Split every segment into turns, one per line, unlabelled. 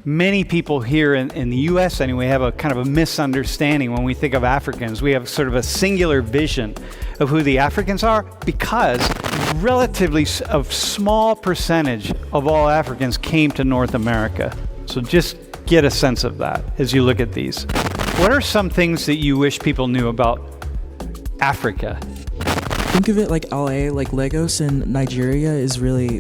many people here in the U.S. anyway have a kind of a misunderstanding when we think of Africans. We have sort of a singular vision of who the Africans are because relatively a small percentage of all Africans came to North America. So just get a sense of that as you look at these. What are some things that you wish people knew about Africa?
Think of it like LA, like Lagos in Nigeria is really,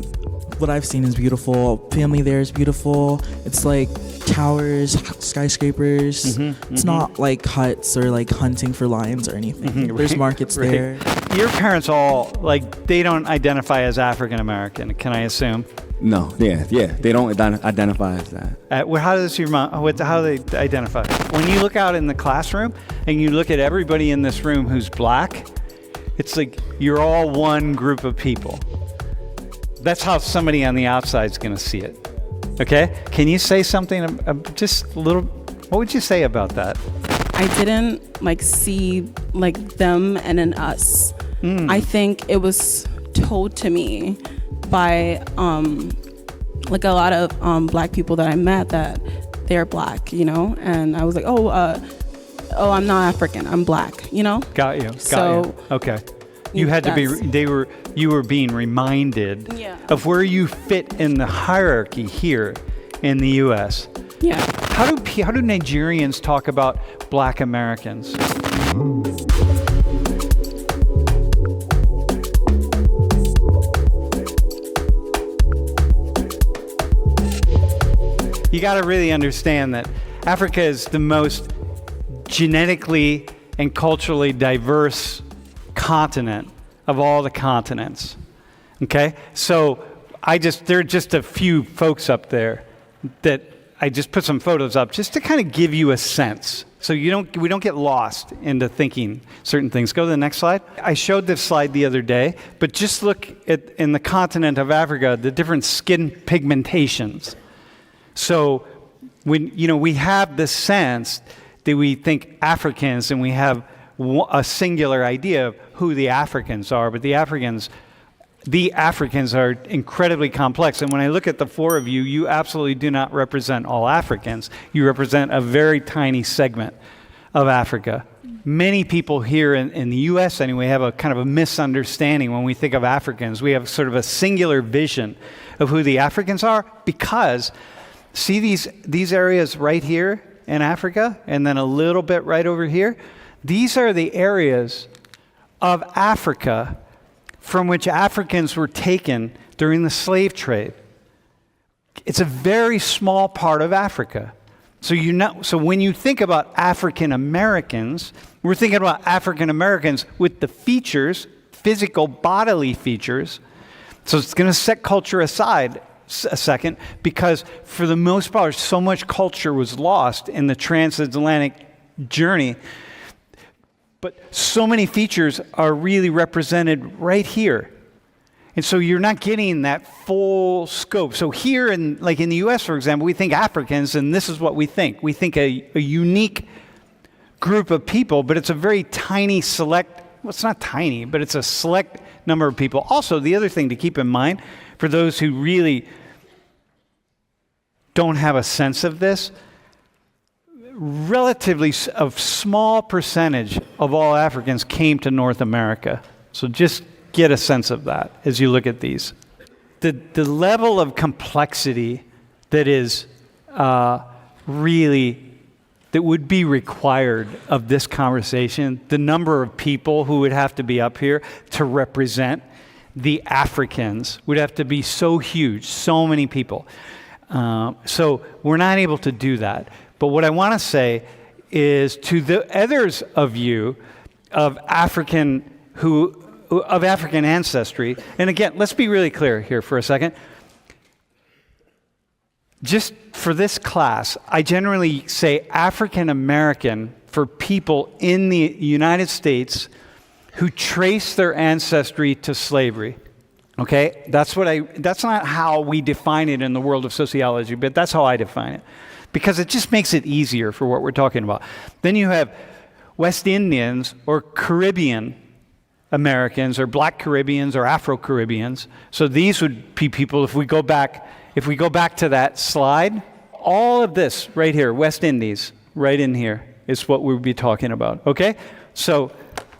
what I've seen is beautiful. Family there is beautiful. It's like towers, skyscrapers. It's not like huts or like hunting for lions or anything. There's markets there.
Your parents all, like, they don't identify as African American, can I assume?
No, yeah, they don't identify as that.
Well, how does your mom, how do they identify? When you look out in the classroom and you look at everybody in this room who's black, it's like you're all one group of people. That's how somebody on the outside is going to see it. Okay? Can you say something, just a little, what would you say about that?
I didn't like see like them and an us. I think it was told to me by like a lot of black people that I met that they're black, you know? And I was like, oh, I'm not African, I'm black, you know?
Got you. Okay. You had to be, you were being reminded of where you fit in the hierarchy here in the U.S.
Yeah.
How do Nigerians talk about black Americans? You got to really understand that Africa is the most genetically and culturally diverse continent of all the continents. Okay? So there are just a few folks up there that I just put some photos up just to kind of give you a sense. So we don't get lost into thinking certain things. Go to the next slide. I showed this slide the other day, but just look at in the continent of Africa, the different skin pigmentations. So when we have this sense that we think Africans and we have a singular idea of who the Africans are, but the Africans are incredibly complex. And when I look at the four of you, you absolutely do not represent all Africans. You represent a very tiny segment of Africa. Many people here in the U.S. anyway have a kind of a misunderstanding when we think of Africans. We have sort of a singular vision of who the Africans are because see these areas right here in Africa and then a little bit right over here? These are the areas of Africa from which Africans were taken during the slave trade. It's a very small part of Africa. So when you think about African Americans, we're thinking about African Americans with the features, physical bodily features. So it's going to set culture aside a second because for the most part, so much culture was lost in the transatlantic journey. But so many features are really represented right here. And so you're not getting that full scope. So here in the U.S., for example, we think Africans, and this is what we think. We think a unique group of people, but it's a very tiny select, well, it's not tiny, but it's a select number of people. Also, the other thing to keep in mind, for those who really don't have a sense of this, relatively a small percentage of all Africans came to North America. So just get a sense of that as you look at these. The level of complexity that is really, that would be required of this conversation, the number of people who would have to be up here to represent the Africans would have to be so huge, so many people. So we're not able to do that. But what I want to say is to the others of you of African ancestry, and again, let's be really clear here for a second. Just for this class, I generally say African American for people in the United States who trace their ancestry to slavery. Okay? That's not how we define it in the world of sociology, but that's how I define it. Because it just makes it easier for what we're talking about. Then you have West Indians or Caribbean Americans or Black Caribbeans or Afro-Caribbeans. So these would be people, if we go back to that slide, all of this right here, West Indies, right in here, is what we'll be talking about, okay? So,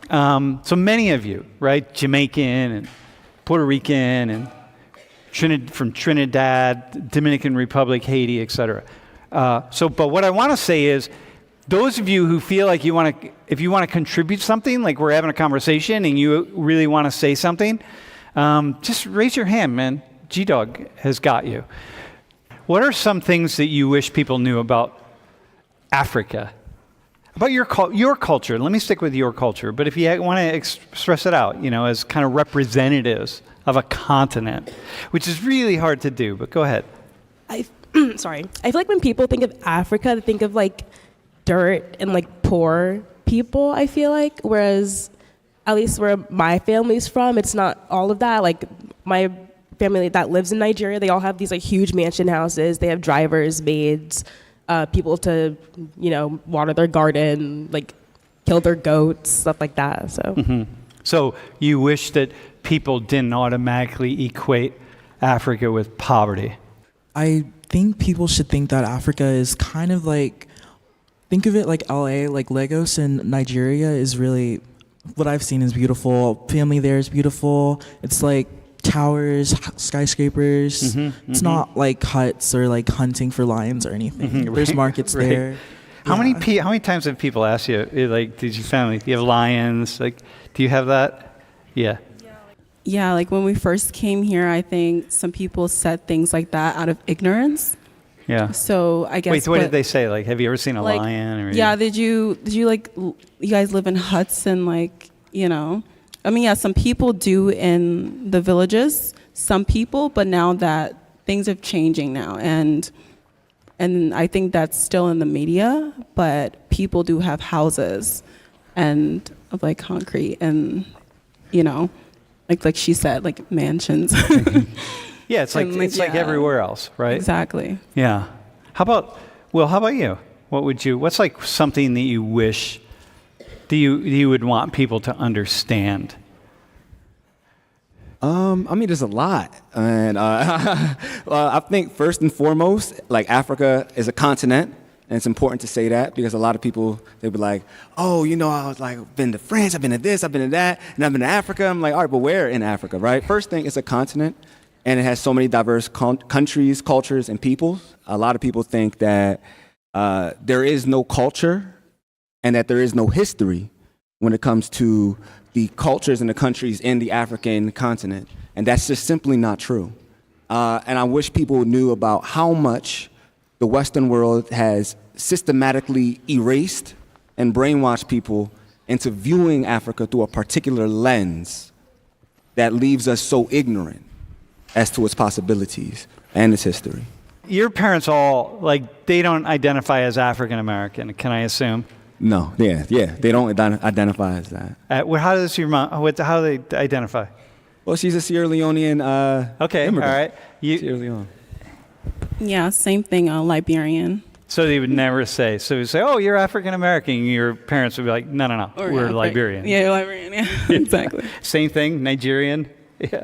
so many of you, right, Jamaican and Puerto Rican and from Trinidad, Dominican Republic, Haiti, etc. But what I want to say is, those of you who feel like if you want to contribute something, like we're having a conversation and you really want to say something, just raise your hand, man. G-Dog has got you. What are some things that you wish people knew about Africa? About your culture? Let me stick with your culture. But if you want to express it out, as kind of representatives of a continent, which is really hard to do, but go ahead.
Sorry. I feel like when people think of Africa, they think of like dirt and like poor people, I feel like. Whereas, at least where my family's from, it's not all of that. Like my family that lives in Nigeria, they all have these like huge mansion houses. They have drivers, maids, people to, water their garden, like kill their goats, stuff like that. So,
So you wish that people didn't automatically equate Africa with poverty?
I think people should think that Africa is kind of like, think of it like LA, like Lagos in Nigeria is really, what I've seen is beautiful. Family there is beautiful. It's like towers, skyscrapers. It's not like huts or like hunting for lions or anything. There's markets there.
How many times have people asked you, like, do you have lions? Like, do you have that? Yeah.
Yeah, like when we first came here, I think some people said things like that out of ignorance.
Yeah.
So I guess.
Wait, what did they say? Like, have you ever seen a lion? Or
yeah. Did you like? You guys live in huts and like, I mean, yeah, some people do in the villages. Some people, but now that things are changing now, and I think that's still in the media. But people do have houses, and of like concrete, and like she said, like mansions.
Yeah, it's like everywhere else, right?
Exactly.
Yeah. How about you? What's like something that you wish you would want people to understand?
I mean, there's a lot, and I think first and foremost, like Africa is a continent, and it's important to say that because a lot of people they'll be like, oh, I was like been to France, I've been to this, I've been to that, and I've been to Africa. I'm like, all right, but where in Africa, right? First thing, it's a continent. And it has so many diverse countries, cultures, and peoples. A lot of people think that there is no culture and that there is no history when it comes to the cultures and the countries in the African continent. And that's just simply not true. And I wish people knew about how much the Western world has systematically erased and brainwashed people into viewing Africa through a particular lens that leaves us so ignorant as to its possibilities and its history.
Your parents all, like, they don't identify as African American, can I assume?
No, yeah, they don't identify as that.
How does your mom, how do they identify?
Well, she's a Sierra Leonean
okay,
immigrant.
All right.
Sierra Leone.
Yeah, same thing, Liberian.
So they would never say, oh, you're African American. Your parents would be like, no, we're Liberian.
Yeah, Liberian, yeah, exactly.
Same thing, Nigerian. Yeah.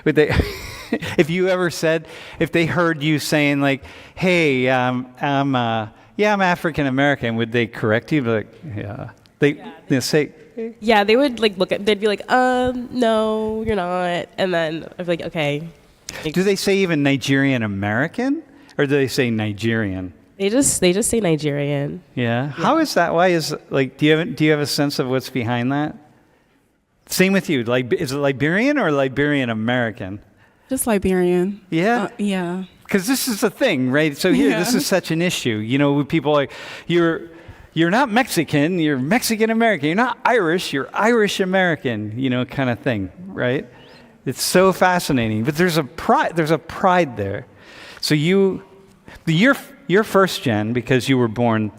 Would they, if they heard you saying like, hey, I'm African American, would they correct you? Like, yeah. They say.
Yeah, they would like they'd be like, no, you're not. And then I'd be like, okay.
Do they say even Nigerian American? Or do they say Nigerian?
They just say Nigerian.
Yeah. How is that? Why is like? Do you have a sense of what's behind that? Same with you. Like, is it Liberian or Liberian American?
Just Liberian.
Yeah.
Yeah.
Because this is the thing, right? So here, this is such an issue. With people like you're not Mexican. You're Mexican American. You're not Irish. You're Irish American. Kind of thing, right? It's so fascinating. But there's a pride. There's a pride there. So you're first gen because you were born.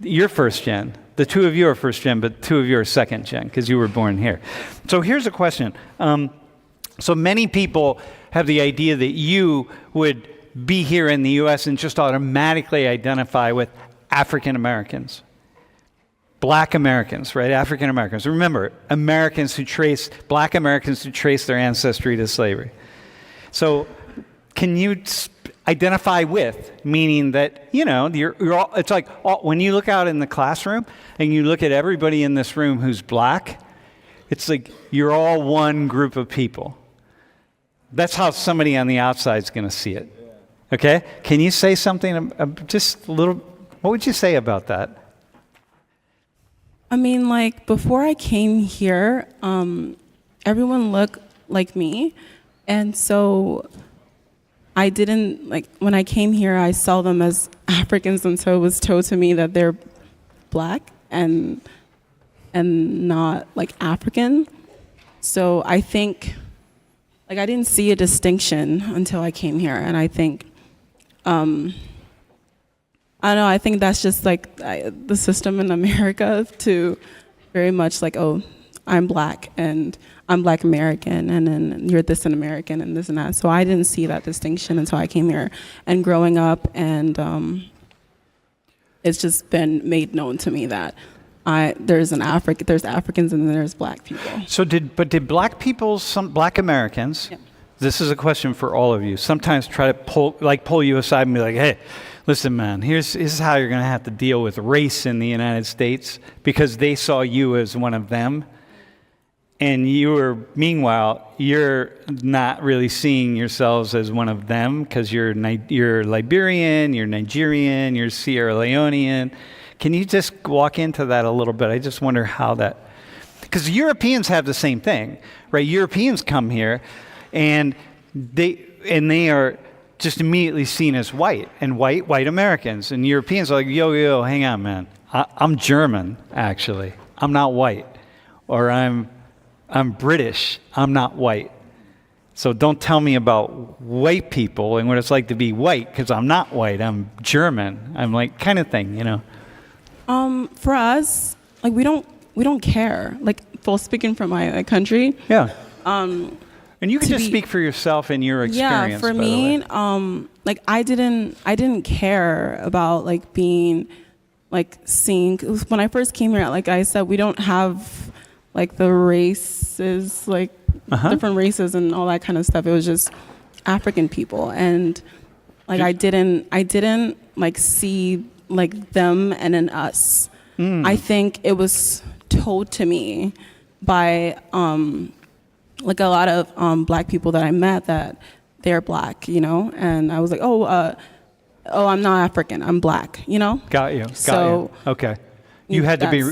You're first gen. The two of you are first gen, but two of you are second gen because you were born here. So here's a question. So many people have the idea that you would be here in the U.S. and just automatically identify with African Americans. Black Americans, right? African Americans. Remember, Black Americans who trace their ancestry to slavery. So can you identify with, meaning that, you're all, it's like when you look out in the classroom and you look at everybody in this room who's black, it's like you're all one group of people. That's how somebody on the outside is going to see it. Okay? Can you say something, just a little, what would you say about that?
I mean, like, before I came here, everyone looked like me. And so I didn't, like, when I came here, I saw them as Africans, and so it was told to me that they're black and not, like, African. So I think, like, I didn't see a distinction until I came here. And I think, I don't know, I think that's just, like, the system in America to very much, like, oh, I'm black, and I'm black American, and then you're this and American, and this and that. So I didn't see that distinction until I came here. And growing up, and it's just been made known to me that there's Africans and then there's black people.
So did black people, some black Americans,
Yeah.
This is a question for all of you, sometimes try to pull you aside and be like, hey, listen, man, this is how you're going to have to deal with race in the United States, because they saw you as one of them. And meanwhile, you're not really seeing yourselves as one of them, because you're Liberian, you're Nigerian, you're Sierra Leonean. Can you just walk into that a little bit? I just wonder how that, because Europeans have the same thing, right? Europeans come here, and they are just immediately seen as white Americans, and Europeans are like, yo, hang on, man, I'm German, actually, I'm not white, or I'm British, I'm not white. So don't tell me about white people and what it's like to be white, because I'm not white, I'm German. I'm like, kind of thing,
For us, like, we don't care. Like, speaking from my country.
Yeah. And you can just speak for yourself and your experience.
Yeah, for me, like, I didn't care about, like, being, like, seen. When I first came here, like I said, we don't have, like, the races, like, different races and all that kind of stuff. It was just African people, and, like, I didn't like see, like, them and an us. I think it was told to me by like a lot of black people that I met that they're black, and I was like, oh, I'm not African, I'm black,
Got you. Okay. You had to be,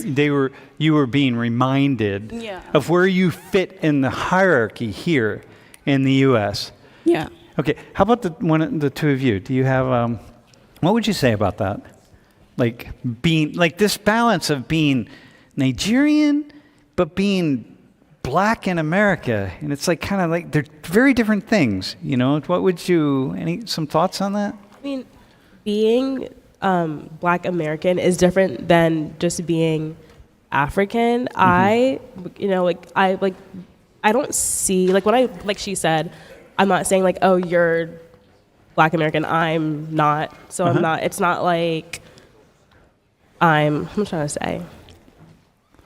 you were being reminded of where you fit in the hierarchy here in the U.S.
Yeah.
Okay. How about the two of you? Do you have, what would you say about that? Like being, like this balance of being Nigerian, but being black in America. And it's like kind of like, they're very different things, What would some thoughts on that?
I mean, being black American is different than just being African. I don't see, like, when like she said, I'm not saying, like, oh, you're black American, I'm not, so I'm not, it's not like I'm trying to say,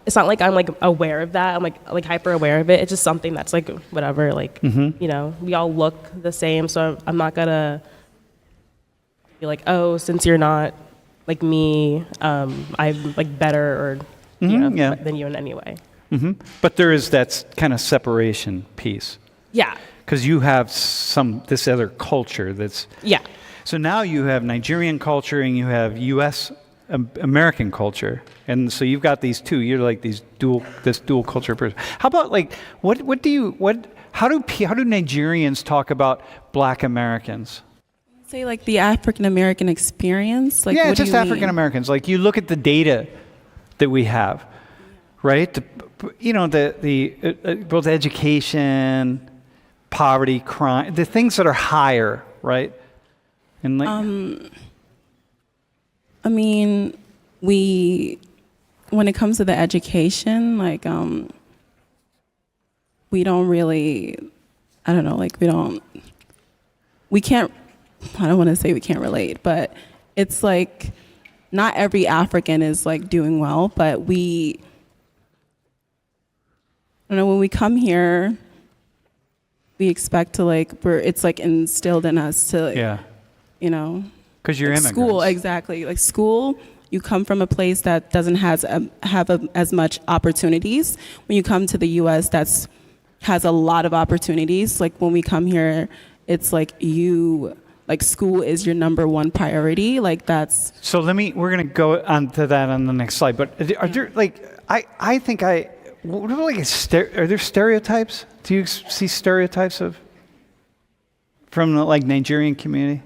it's not like I'm, like, aware of that, I'm like hyper aware of it. It's just something that's, like, whatever, like, we all look the same, so I'm not gonna be like, oh, since you're not like me, I'm, like, better or than you in any way.
But there is that kind of separation piece.
Yeah.
Because you have this other culture that's...
Yeah.
So now you have Nigerian culture and you have U.S. American culture. And so you've got these two. You're like this dual culture person. How about, like, how do Nigerians talk about black Americans?
Say, like, the African American experience? Like,
yeah,
what
just
do you mean?
African Americans. Like, you look at the data that we have, right? The both education, poverty, crime, the things that are higher, right? And like,
I mean, when it comes to the education, like, we don't really, I don't know, like, we can't, I don't want to say we can't relate, but it's like, not every African is, like, doing well, but I don't know, when we come here, we expect to, like, it's, like, instilled in us to, like, you know,
Because you're immigrants.
school, exactly. Like school, you come from a place that doesn't have as much opportunities. When you come to the U.S., has a lot of opportunities. Like when we come here, it's like school is your number one priority. Like that's.
So we're going to go on to that on the next slide. But are there are there stereotypes? Do you see stereotypes from the Nigerian community?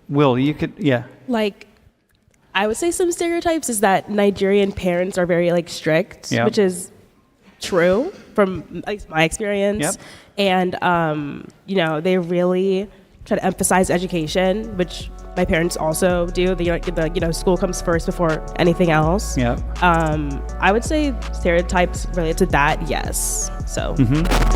Will, you could, yeah.
Like, I would say some stereotypes is that Nigerian parents are very strict,
Yep.
which is true from at least my experience.
Yep.
And they really try to emphasize education, which my parents also do. School comes first before anything else.
Yeah.
I would say stereotypes related to that, yes. So.
Mm-hmm.